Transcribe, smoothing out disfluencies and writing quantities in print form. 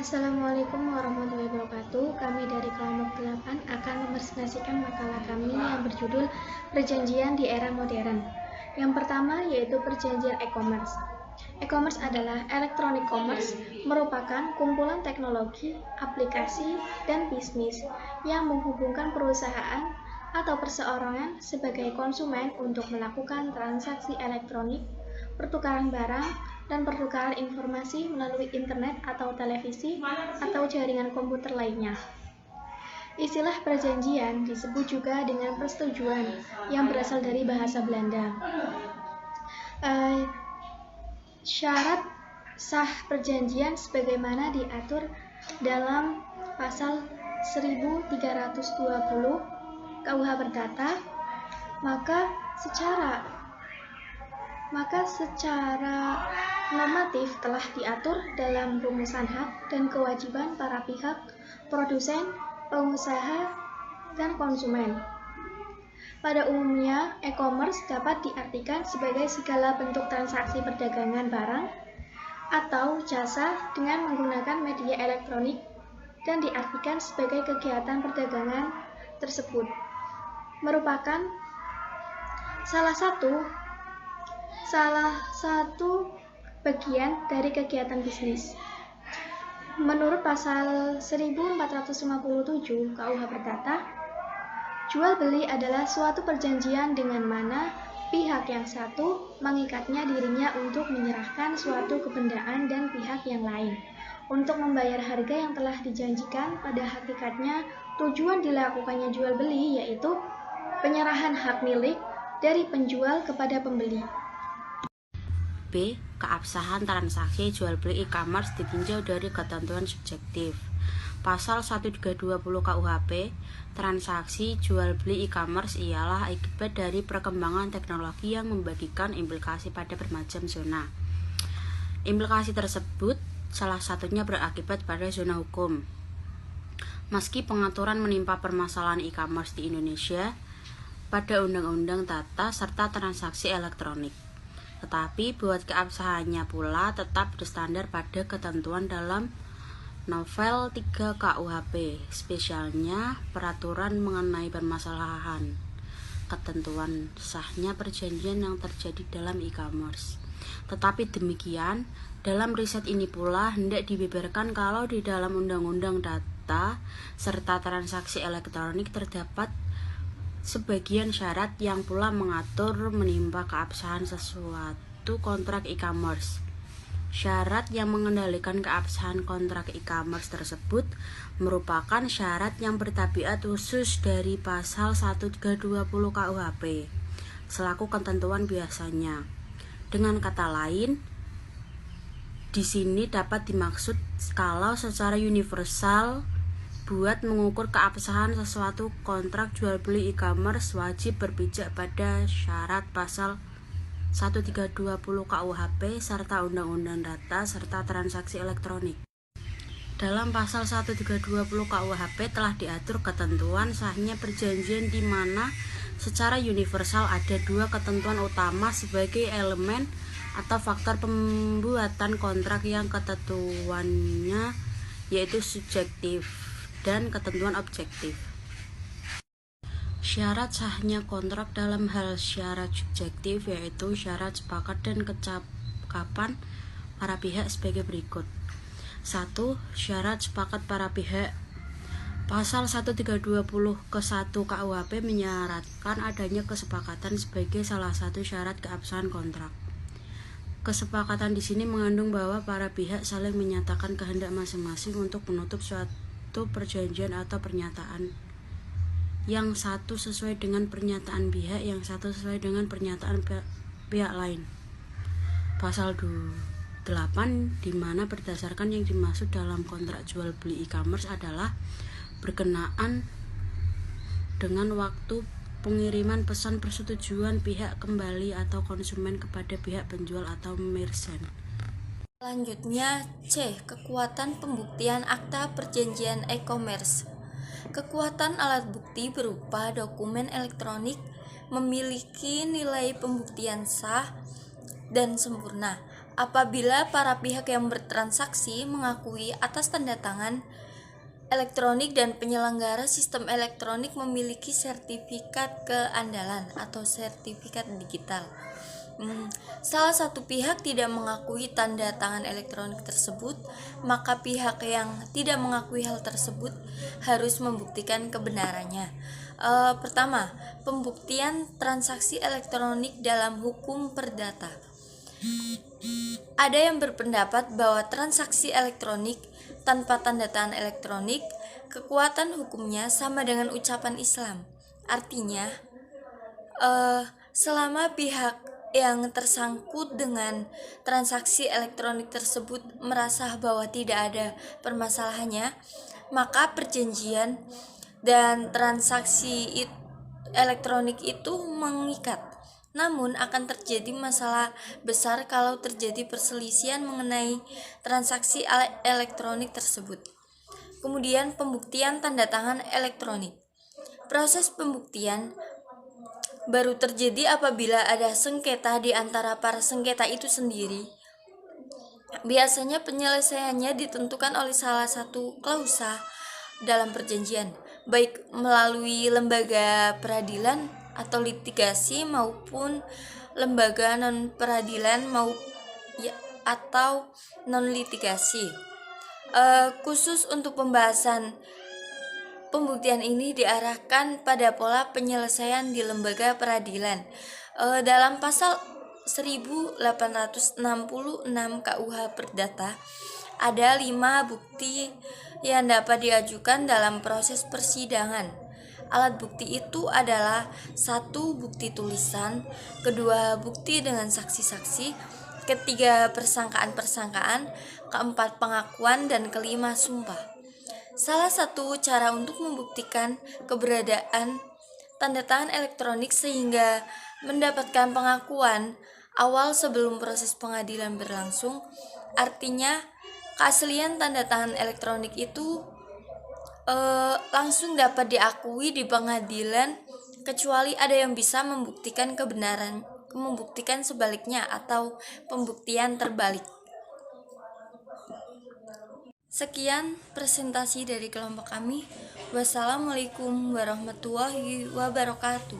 Assalamualaikum warahmatullahi wabarakatuh. Kami dari kelompok 8 akan mempresentasikan makalah kami yang berjudul Perjanjian di Era Modern. Yang pertama yaitu perjanjian e-commerce. E-commerce adalah electronic commerce, merupakan kumpulan teknologi, aplikasi, dan bisnis yang menghubungkan perusahaan atau perseorangan sebagai konsumen untuk melakukan transaksi elektronik, pertukaran barang, dan pertukaran informasi melalui internet atau televisi atau jaringan komputer lainnya. Istilah perjanjian disebut juga dengan persetujuan yang berasal dari bahasa Belanda. Syarat sah perjanjian sebagaimana diatur dalam pasal 1320 KUH Perdata, maka secara normatif telah diatur dalam rumusan hak dan kewajiban para pihak produsen, pengusaha, dan konsumen. Pada umumnya, e-commerce dapat diartikan sebagai segala bentuk transaksi perdagangan barang atau jasa dengan menggunakan media elektronik dan diartikan sebagai kegiatan perdagangan tersebut merupakan salah satu bagian dari kegiatan bisnis. Menurut pasal 1457 KUH Perdata, jual beli adalah suatu perjanjian dengan mana pihak yang satu mengikatnya dirinya untuk menyerahkan suatu kebendaan dan pihak yang lain untuk membayar harga yang telah dijanjikan. Pada hakikatnya, tujuan dilakukannya jual beli yaitu penyerahan hak milik dari penjual kepada pembeli. B. Keabsahan transaksi jual beli e-commerce ditinjau dari ketentuan subjektif. Pasal 1320 KUHP, transaksi jual beli e-commerce ialah akibat dari perkembangan teknologi yang membagikan implikasi pada bermacam zona. Implikasi tersebut salah satunya berakibat pada zona hukum. Meski pengaturan menimpa permasalahan e-commerce di Indonesia pada Undang-Undang Tata serta Transaksi Elektronik, tetapi buat keabsahannya pula tetap bersandar pada ketentuan dalam Novel 3 KUHP, spesialnya peraturan mengenai permasalahan ketentuan sahnya perjanjian yang terjadi dalam e-commerce. Tetapi demikian, dalam riset ini pula hendak dibeberkan kalau di dalam Undang-Undang Data serta Transaksi Elektronik terdapat sebagian syarat yang pula mengatur menimpa keabsahan sesuatu kontrak e-commerce. Syarat yang mengendalikan keabsahan kontrak e-commerce tersebut merupakan syarat yang bertabiat khusus dari pasal 1320 KUHP selaku ketentuan biasanya. Dengan kata lain, di sini dapat dimaksud kalau secara universal buat mengukur keabsahan sesuatu kontrak jual beli e-commerce wajib berpijak pada syarat pasal 1320 KUHP serta Undang-Undang Data serta Transaksi Elektronik. Dalam pasal 1320 KUHP telah diatur ketentuan sahnya perjanjian di mana secara universal ada dua ketentuan utama sebagai elemen atau faktor pembuatan kontrak yang ketentuannya yaitu subjektif dan ketentuan objektif. Syarat sahnya kontrak dalam hal syarat subjektif yaitu syarat sepakat dan kecakapan para pihak sebagai berikut. 1. Syarat sepakat para pihak. Pasal 1320 ke 1 KUHP menyaratkan adanya kesepakatan sebagai salah satu syarat keabsahan kontrak. Kesepakatan di sini mengandung bahwa para pihak saling menyatakan kehendak masing-masing untuk menutup suatu perjanjian atau pernyataan, yang satu sesuai dengan pernyataan pihak, yang satu sesuai dengan pernyataan pihak lain. Pasal 8 di mana berdasarkan yang dimaksud dalam kontrak jual beli e-commerce adalah berkenaan dengan waktu pengiriman pesan persetujuan pihak kembali atau konsumen kepada pihak penjual atau merchant. Selanjutnya, C. Kekuatan pembuktian akta perjanjian e-commerce. Kekuatan alat bukti berupa dokumen elektronik memiliki nilai pembuktian sah dan sempurna apabila para pihak yang bertransaksi mengakui atas tanda tangan elektronik dan penyelenggara sistem elektronik memiliki sertifikat keandalan atau sertifikat digital. Salah satu pihak tidak mengakui tanda tangan elektronik tersebut, maka pihak yang tidak mengakui hal tersebut harus membuktikan kebenarannya. Pertama, pembuktian transaksi elektronik dalam hukum perdata. Ada yang berpendapat bahwa transaksi elektronik tanpa tanda tangan elektronik, kekuatan hukumnya sama dengan ucapan Islam. Artinya, selama pihak yang tersangkut dengan transaksi elektronik tersebut merasa bahwa tidak ada permasalahannya, maka perjanjian dan transaksi elektronik itu mengikat. Namun akan terjadi masalah besar kalau terjadi perselisihan mengenai transaksi elektronik tersebut. Kemudian pembuktian tanda tangan elektronik. Proses pembuktian baru terjadi apabila ada sengketa di antara para sengketa itu sendiri. Biasanya penyelesaiannya ditentukan oleh salah satu klausa dalam perjanjian, baik melalui lembaga peradilan atau litigasi maupun lembaga non peradilan atau non litigasi. Khusus untuk pembahasan pembuktian ini diarahkan pada pola penyelesaian di lembaga peradilan. Dalam pasal 1866 KUH Perdata ada 5 bukti yang dapat diajukan dalam proses persidangan. Alat bukti itu adalah 1. Bukti tulisan, 2. Bukti dengan saksi-saksi, 3. Persangkaan-persangkaan, 4. Pengakuan, dan 5. Sumpah. Salah satu cara untuk membuktikan keberadaan tanda tangan elektronik sehingga mendapatkan pengakuan awal sebelum proses pengadilan berlangsung, artinya keaslian tanda tangan elektronik itu langsung dapat diakui di pengadilan, kecuali ada yang bisa membuktikan kebenaran, membuktikan sebaliknya atau pembuktian terbalik. Sekian presentasi dari kelompok kami. Wassalamualaikum warahmatullahi wabarakatuh.